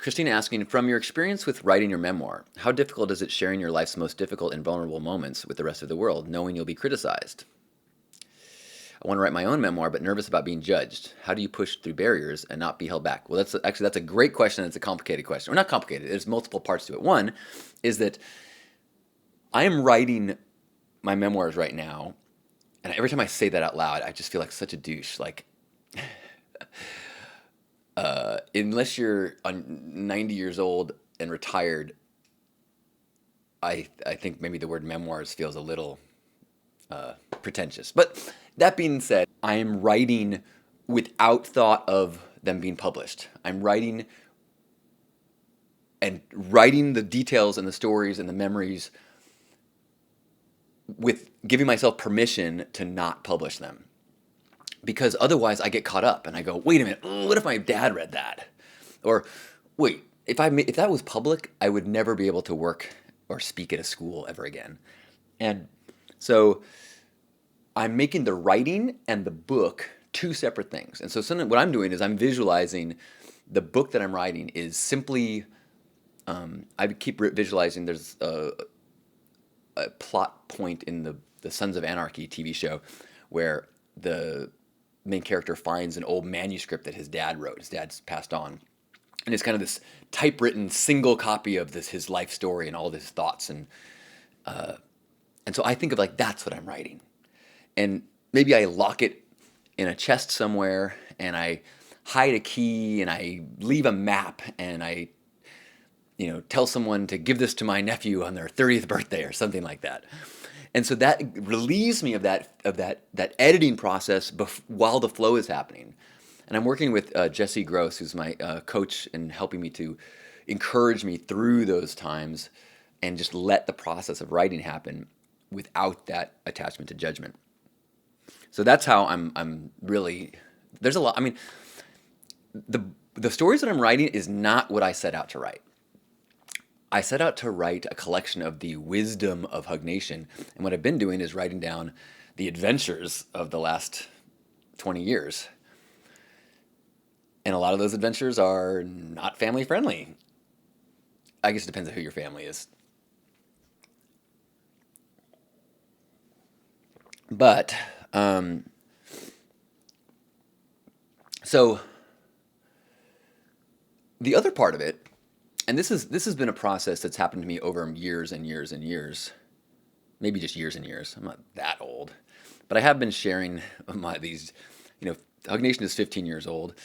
Christina asking, from your experience with writing your memoir, how difficult is it sharing your life's most difficult and vulnerable moments with the rest of the world, knowing you'll be criticized? I want to write my own memoir, but nervous about being judged. How do you push through barriers and not be held back? Well, that's a great question. It's a complicated question. Or not complicated. There's multiple parts to it. One is that I am writing my memoirs right now, and every time I say that out loud, I just feel like such a douche. Like, unless you're 90 years old and retired, I think maybe the word memoirs feels a little pretentious. But that being said, I am writing without thought of them being published. I'm writing the details and the stories and the memories with giving myself permission to not publish them. Because otherwise I get caught up and I go, wait a minute, what if my dad read that? Or wait, if that was public, I would never be able to work or speak at a school ever again. And so I'm making the writing and the book two separate things. And so what I'm doing is I'm visualizing the book that I'm writing is simply, I keep visualizing there's a plot point in the Sons of Anarchy TV show where the main character finds an old manuscript that his dad wrote. His dad's passed on. And it's kind of this typewritten single copy of his life story and all of his thoughts. And so I think of like, that's what I'm writing. And maybe I lock it in a chest somewhere and I hide a key and I leave a map and I tell someone to give this to my nephew on their 30th birthday or something like that. And so that relieves me of that editing process while the flow is happening. And I'm working with Jesse Gross, who's my coach, and helping me to encourage me through those times and just let the process of writing happen without that attachment to judgment. So that's how I'm really, there's a lot. I mean, the stories that I'm writing is not what I set out to write. I set out to write a collection of the wisdom of Hug Nation, and what I've been doing is writing down the adventures of the last 20 years. And a lot of those adventures are not family friendly. I guess it depends on who your family is. But, so the other part of it, and this has been a process that's happened to me over years and years and years, maybe just years and years. I'm not that old, but I have been sharing these. Hug Nation is 15 years old,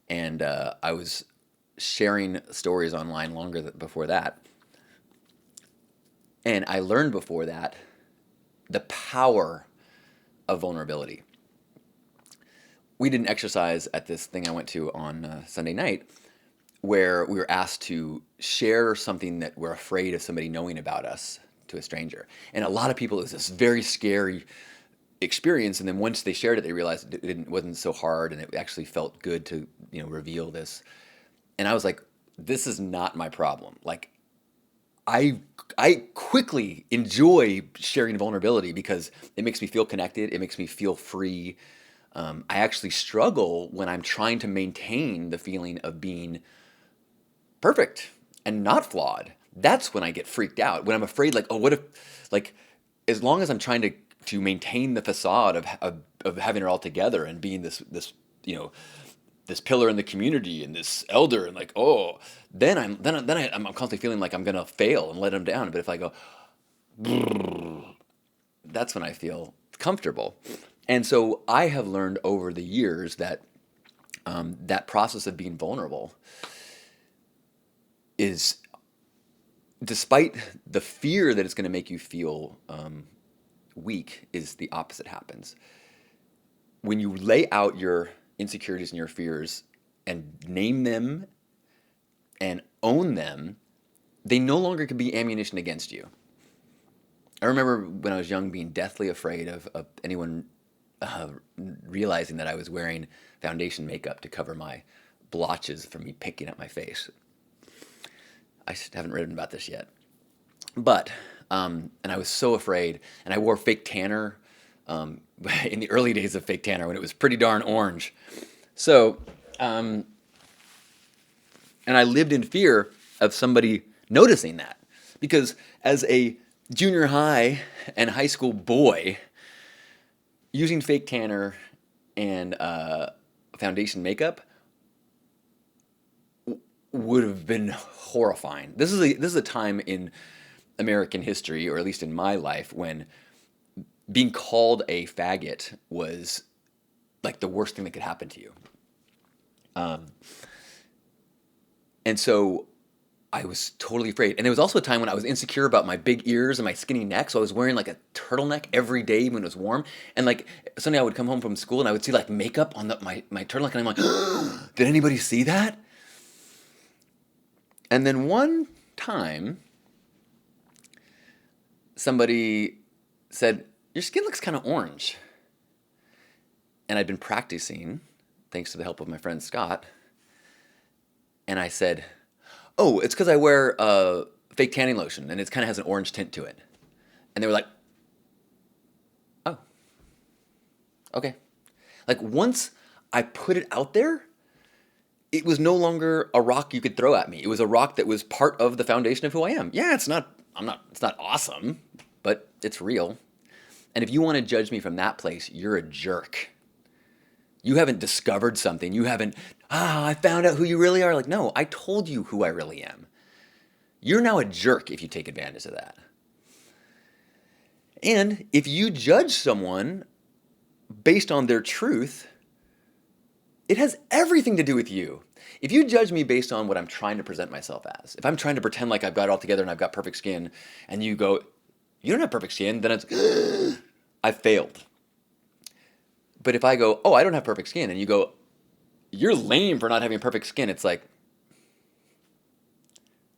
and I was sharing stories online longer before that, and I learned before that the power of vulnerability. We did an exercise at this thing I went to on Sunday night, where we were asked to share something that we're afraid of somebody knowing about us to a stranger. And a lot of people, it was this very scary experience. And then once they shared it, they realized it wasn't so hard and it actually felt good to, reveal this. And I was like, this is not my problem. Like, I quickly enjoy sharing vulnerability because it makes me feel connected. It makes me feel free. I actually struggle when I'm trying to maintain the feeling of being perfect and not flawed. That's when I get freaked out. When I'm afraid, like, oh, what if, like, as long as I'm trying to maintain the facade of having it all together and being this this pillar in the community and this elder and like, oh, then I'm constantly feeling like I'm gonna fail and let them down. But if I go, that's when I feel comfortable. And so I have learned over the years that that process of being vulnerable is, despite the fear that it's going to make you feel weak, is the opposite happens. When you lay out your insecurities and your fears and name them and own them, they no longer can be ammunition against you. I remember when I was young being deathly afraid of anyone realizing that I was wearing foundation makeup to cover my blotches from me picking at my face. I haven't written about this yet. But, and I was so afraid, and I wore fake tanner in the early days of fake tanner when it was pretty darn orange. So, And I lived in fear of somebody noticing that. Because as a junior high and high school boy, using fake tanner and foundation makeup would have been horrifying. This is a time in American history, or at least in my life, when being called a faggot was like the worst thing that could happen to you. And so I was totally afraid. And there was also a time when I was insecure about my big ears and my skinny neck. So I was wearing like a turtleneck every day when it was warm. And like Sunday I would come home from school and I would see like makeup on my turtleneck. And I'm like, did anybody see that? And then one time somebody said, your skin looks kind of orange. And I'd been practicing, thanks to the help of my friend Scott. And I said, oh, it's because I wear fake tanning lotion and it kind of has an orange tint to it. And they were like, oh, okay. Like once I put it out there, it was no longer a rock you could throw at me. It was a rock that was part of the foundation of who I am. Yeah, it's not awesome, but it's real. And if you want to judge me from that place, you're a jerk. You haven't discovered something. You haven't, I found out who you really are. Like, no, I told you who I really am. You're now a jerk if you take advantage of that. And if you judge someone based on their truth, it has everything to do with you. If you judge me based on what I'm trying to present myself as, if I'm trying to pretend like I've got it all together and I've got perfect skin, and you go, you don't have perfect skin, then it's, I failed. But if I go, oh, I don't have perfect skin, and you go, you're lame for not having perfect skin, it's like,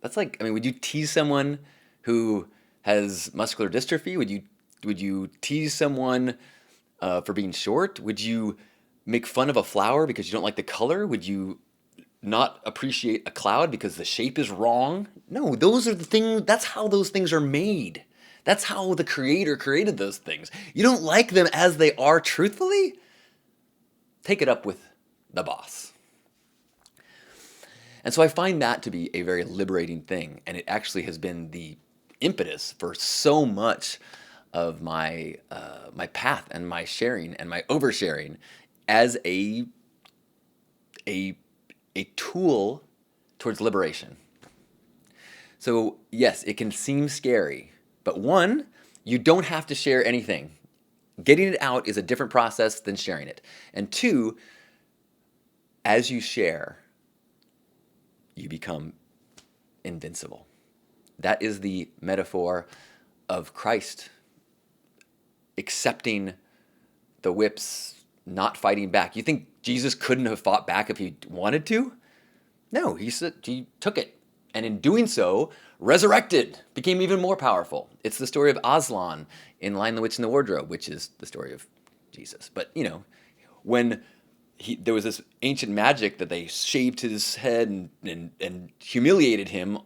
that's like, I mean, would you tease someone who has muscular dystrophy? Would you tease someone for being short? Would you make fun of a flower because you don't like the color? Would you not appreciate a cloud because the shape is wrong? No, those are the things, that's how those things are made. That's how the creator created those things. You don't like them as they are truthfully? Take it up with the boss. And so I find that to be a very liberating thing. And it actually has been the impetus for so much of my path and my sharing and my oversharing as a tool towards liberation. So yes, it can seem scary. But one, you don't have to share anything. Getting it out is a different process than sharing it. And two, as you share, you become invincible. That is the metaphor of Christ accepting the whips, not fighting back. You think Jesus couldn't have fought back if he wanted to? No, he took it. And in doing so, resurrected, became even more powerful. It's the story of Aslan in Lion, the Witch, and the Wardrobe, which is the story of Jesus. But, you know, when there was this ancient magic that they shaved his head and humiliated him.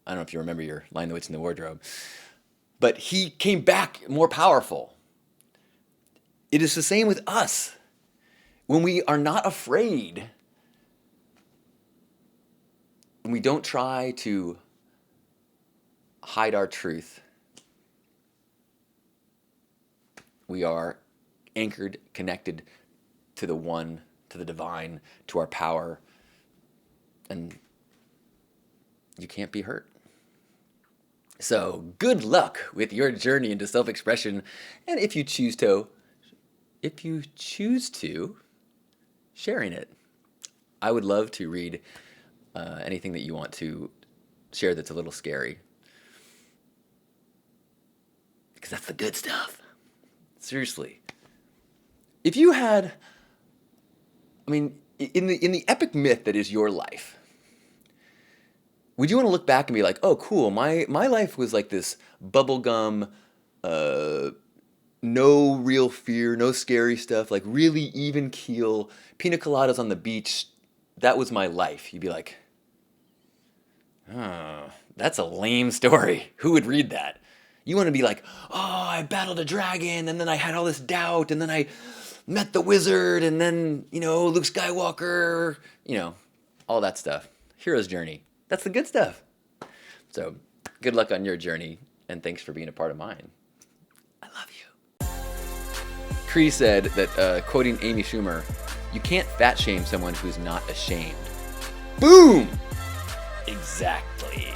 I don't know if you remember your Lion, the Witch, and the Wardrobe. But he came back more powerful. It is the same with us. When we are not afraid, when we don't try to hide our truth, we are anchored, connected to the one, to the divine, to our power, and you can't be hurt. So good luck with your journey into self-expression, and if you choose to, sharing it. I would love to read anything that you want to share that's a little scary, because that's the good stuff. Seriously. If you had, I mean, in the epic myth that is your life, would you want to look back and be like, oh, cool, my life was like this bubblegum, no real fear, no scary stuff, like really even keel, pina coladas on the beach, that was my life. You'd be like, oh, that's a lame story. Who would read that? You want to be like, oh, I battled a dragon, and then I had all this doubt, and then I met the wizard, and then, Luke Skywalker, all that stuff. Hero's journey. That's the good stuff. So good luck on your journey, and thanks for being a part of mine. I love you. Cree said that, quoting Amy Schumer, you can't fat shame someone who's not ashamed. Boom! Exactly.